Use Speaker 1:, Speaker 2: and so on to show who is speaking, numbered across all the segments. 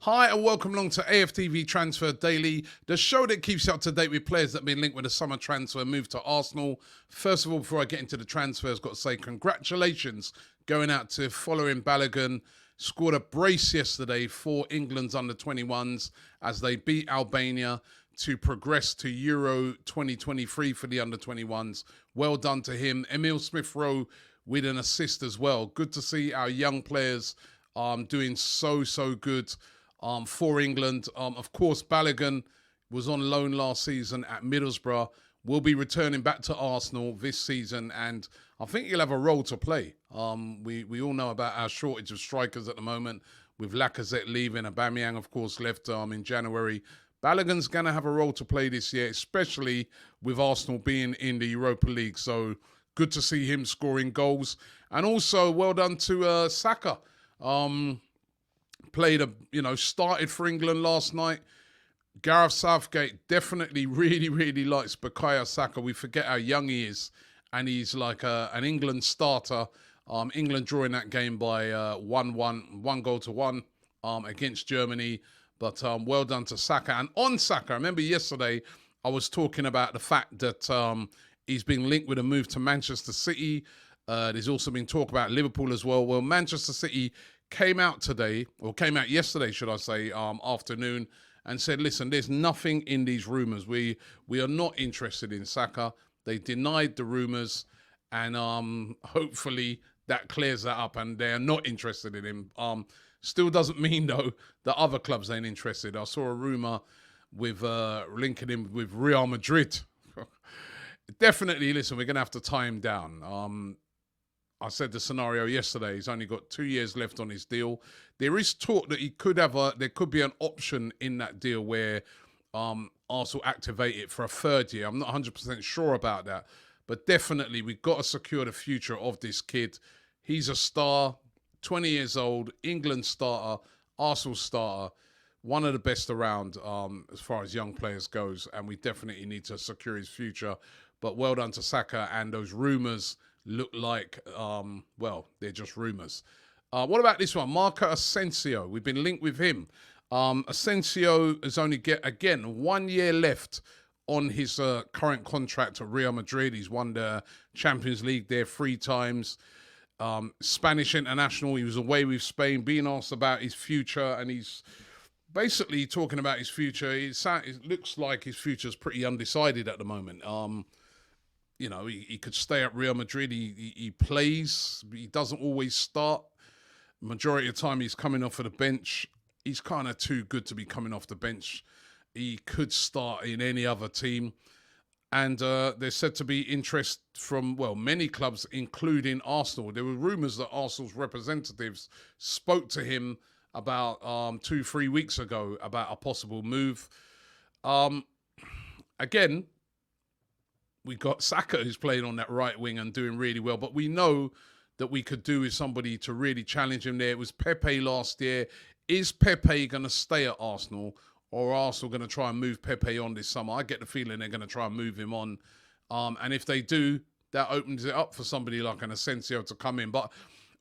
Speaker 1: Hi and welcome along to AFTV Transfer Daily, the show that keeps you up to date with players that have been linked with a summer transfer move to Arsenal. First of all, before I get into the transfers, I've got to say congratulations going out to Following Balogun. Scored a brace yesterday for England's under-21s as they beat Albania to progress to Euro 2023 for the under-21s. Well done to him. Emil Smith-Rowe with an assist as well. Good to see our young players doing so good for England. Of course, Balogun was on loan last season at Middlesbrough. Will be returning back to Arsenal this season, and I think he'll have a role to play. We all know about our shortage of strikers at the moment, with Lacazette leaving, Aubameyang, of course, left in January. Balogun's going to have a role to play this year, especially with Arsenal being in the Europa League. So good to see him scoring goals. And also, well done to Saka. Started for England last night. Gareth Southgate definitely really likes Bukayo Saka. We forget how young he is, and he's like an England starter. England drawing that game by 1-1, 1-1 against Germany. But well done to Saka. And on Saka, I remember yesterday I was talking about the fact that he's been linked with a move to Manchester City. There's also been talk about Liverpool as well. Well, Manchester City came out yesterday, should I say, afternoon, and said, listen, there's nothing in these rumours. We are not interested in Saka. They denied the rumours, and hopefully that clears that up, and they're not interested in him. Still doesn't mean, though, that other clubs ain't interested. I saw a rumour with linking him with Real Madrid. Definitely, listen, we're going to have to tie him down. I said the scenario yesterday. He's only got 2 years left on his deal. There is talk that there could be an option in that deal where Arsenal activate it for a third year. I'm not 100% sure about that. But definitely, we've got to secure the future of this kid. He's a star, 20 years old, England starter, Arsenal starter, one of the best around as far as young players goes. And we definitely need to secure his future. But well done to Saka, and those rumours look like, they're just rumours. What about this one? Marco Asensio. We've been linked with him. Asensio has only 1 year left on his current contract at Real Madrid. He's won the Champions League there 3 times. Spanish international. He was away with Spain, being asked about his future, and he's basically talking about his future. It looks like his future's pretty undecided at the moment. He could stay at Real Madrid. He plays. He doesn't always start. Majority of the time, he's coming off of the bench. He's kind of too good to be coming off the bench. He could start in any other team. And there's said to be interest from, many clubs, including Arsenal. There were rumours that Arsenal's representatives spoke to him about 2-3 weeks ago about a possible move. Again, we got Saka, who's playing on that right wing and doing really well. But we know that we could do with somebody to really challenge him there. It was Pepe last year. Is Pepe going to stay at Arsenal, or are Arsenal going to try and move Pepe on this summer? I get the feeling they're going to try and move him on. And if they do, that opens it up for somebody like an Asensio to come in. But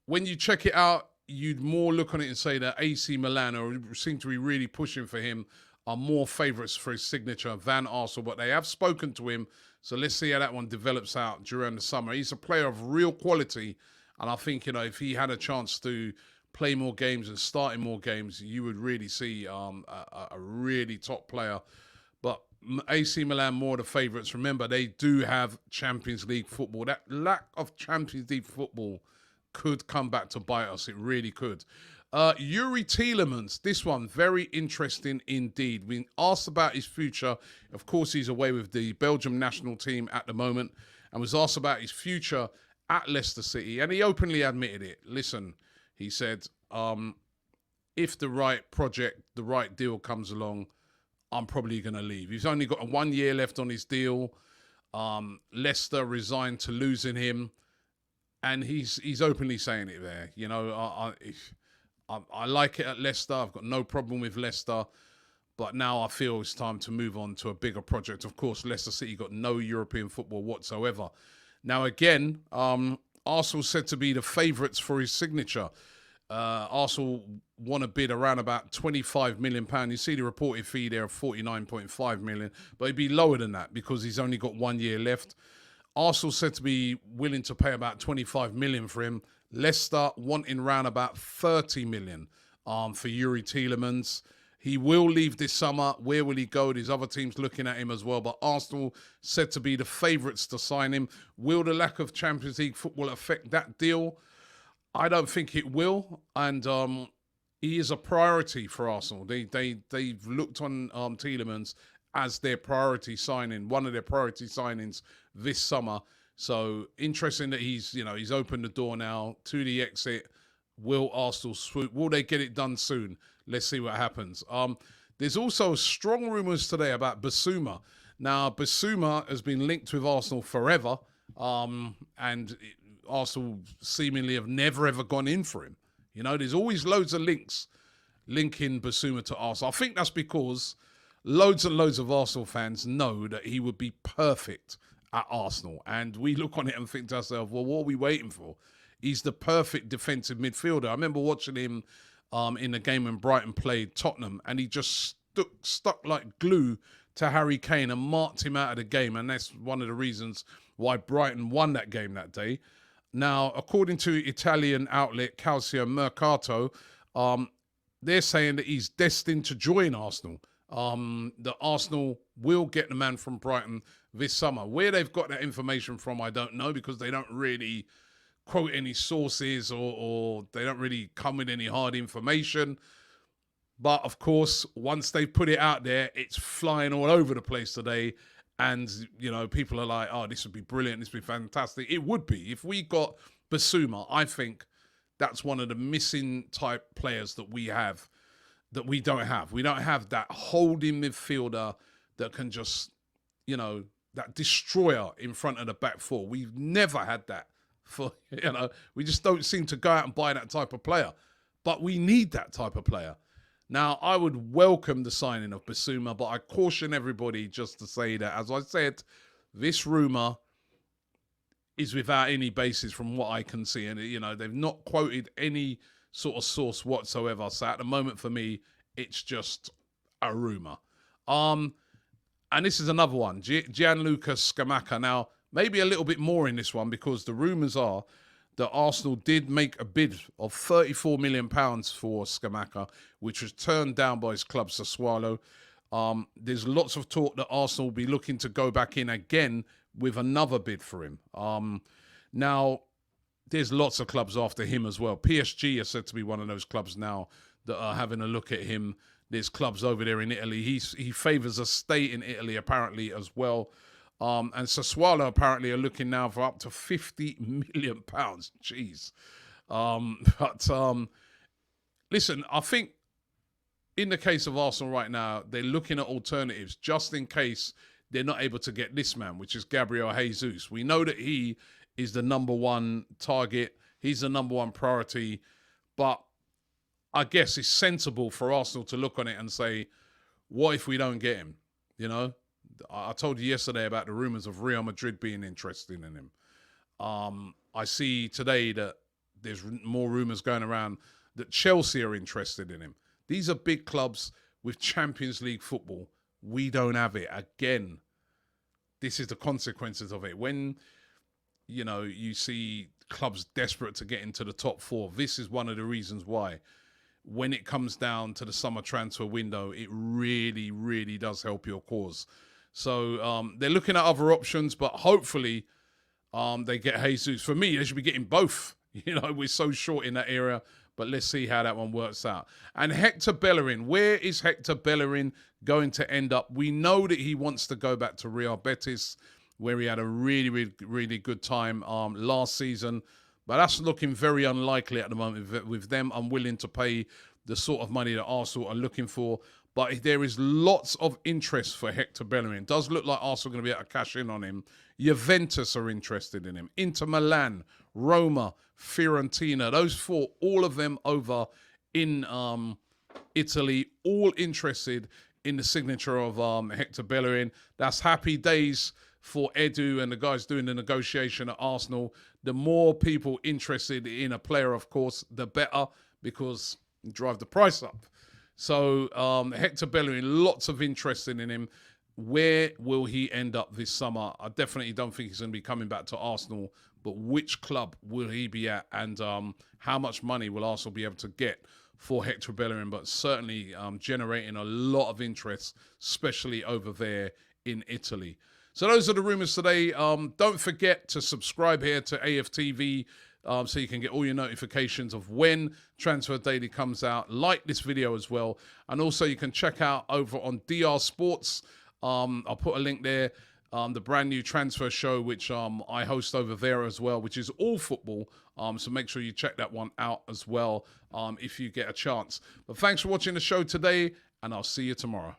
Speaker 1: when you check it out, you'd more look on it and say that AC Milan, or seem to be really pushing for him, are more favourites for his signature than Arsenal. But they have spoken to him. So let's see how that one develops out during the summer. He's a player of real quality. And I think, if he had a chance to play more games and start in more games, you would really see a really top player. But AC Milan, more the favourites. Remember, they do have Champions League football. That lack of Champions League football could come back to bite us. It really could. Youri Tielemans, this one, very interesting indeed. Being asked about his future. Of course, he's away with the Belgium national team at the moment, and was asked about his future at Leicester City, and he openly admitted it. Listen, he said, if the right project, the right deal comes along, I'm probably going to leave. He's only got 1 year left on his deal. Leicester resigned to losing him, and he's openly saying it there. I like it at Leicester. I've got no problem with Leicester. But now I feel it's time to move on to a bigger project. Of course, Leicester City got no European football whatsoever. Now, again, Arsenal said to be the favourites for his signature. Arsenal want to bid around about £25 million. You see the reported fee there of 49.5 million, but it'd be lower than that because he's only got 1 year left. Arsenal said to be willing to pay about 25 million for him. Leicester wanting round about 30 million for Youri Tielemans. He will leave this summer. Where will he go? There's other teams looking at him as well. But Arsenal said to be the favourites to sign him. Will the lack of Champions League football affect that deal? I don't think it will. And he is a priority for Arsenal. They've looked on Tielemans as their priority signing, one of their priority signings this summer. So interesting that he's opened the door now to the exit. Will Arsenal swoop? Will they get it done soon? Let's see what happens. There's also strong rumours today about Bissouma. Now, Bissouma has been linked with Arsenal forever, and Arsenal seemingly have never, ever gone in for him. There's always loads of links linking Bissouma to Arsenal. I think that's because loads and loads of Arsenal fans know that he would be perfect at Arsenal. And we look on it and think to ourselves, well, what are we waiting for? He's the perfect defensive midfielder. I remember watching him in the game when Brighton played Tottenham, and he just stuck like glue to Harry Kane and marked him out of the game. And that's one of the reasons why Brighton won that game that day. Now, according to Italian outlet Calcio Mercato, they're saying that he's destined to join Arsenal. That Arsenal will get the man from Brighton this summer. Where they've got that information from, I don't know, because they don't really quote any sources or they don't really come with any hard information. But of course, once they put it out there, it's flying all over the place today. And, people are like, oh, this would be brilliant. This would be fantastic. It would be. If we got Bissouma, I think that's one of the missing type players that we have that we don't have. We don't have that holding midfielder that can just, that destroyer in front of the back four. We've never had that. We just don't seem to go out and buy that type of player. But we need that type of player. Now, I would welcome the signing of Bissouma, but I caution everybody just to say that, as I said, this rumour is without any basis from what I can see. And, they've not quoted any sort of source whatsoever. So at the moment, for me, it's just a rumour. And this is another one, Gianluca Scammaca. Now, maybe a little bit more in this one because the rumours are that Arsenal did make a bid of £34 million for Scammaca, which was turned down by his club Sassuolo. There's lots of talk that Arsenal will be looking to go back in again with another bid for him. Now, there's lots of clubs after him as well. PSG is said to be one of those clubs now that are having a look at him. There's clubs over there in Italy. He favours a stay in Italy apparently as well. And Sassuolo apparently are looking now for up to £50 million. Jeez. Listen, I think in the case of Arsenal right now, they're looking at alternatives just in case they're not able to get this man, which is Gabriel Jesus. We know that he is the number one target. He's the number one priority. But I guess it's sensible for Arsenal to look on it and say, what if we don't get him? I told you yesterday about the rumours of Real Madrid being interested in him. I see today that there's more rumours going around that Chelsea are interested in him. These are big clubs with Champions League football. We don't have it. Again, this is the consequences of it. When, you see clubs desperate to get into the top four, this is one of the reasons why. When it comes down to the summer transfer window, it really, really does help your cause. So they're looking at other options, but hopefully they get Jesus. For me, they should be getting both. We're so short in that area, but let's see how that one works out. And Hector Bellerin, where is Hector Bellerin going to end up? We know that he wants to go back to Real Betis, where he had a really, really, really good time last season. But that's looking very unlikely at the moment with them unwilling to pay the sort of money that Arsenal are looking for. But there is lots of interest for Hector Bellerin. It does look like Arsenal are going to be able to cash in on him. Juventus are interested in him. Inter Milan, Roma, Fiorentina. Those four, all of them over in Italy, all interested in the signature of Hector Bellerin. That's happy days for Edu and the guys doing the negotiation at Arsenal. The more people interested in a player, of course, the better, because you drive the price up. So Hector Bellerin, lots of interest in him. Where will he end up this summer? I definitely don't think he's going to be coming back to Arsenal, but which club will he be at, and how much money will Arsenal be able to get for Hector Bellerin? But certainly generating a lot of interest, especially over there in Italy. So those are the rumours today. Don't forget to subscribe here to AFTV so you can get all your notifications of when Transfer Daily comes out. Like this video as well. And also you can check out over on DR Sports. I'll put a link there. The brand new transfer show, which I host over there as well, which is all football. So make sure you check that one out as well if you get a chance. But thanks for watching the show today, and I'll see you tomorrow.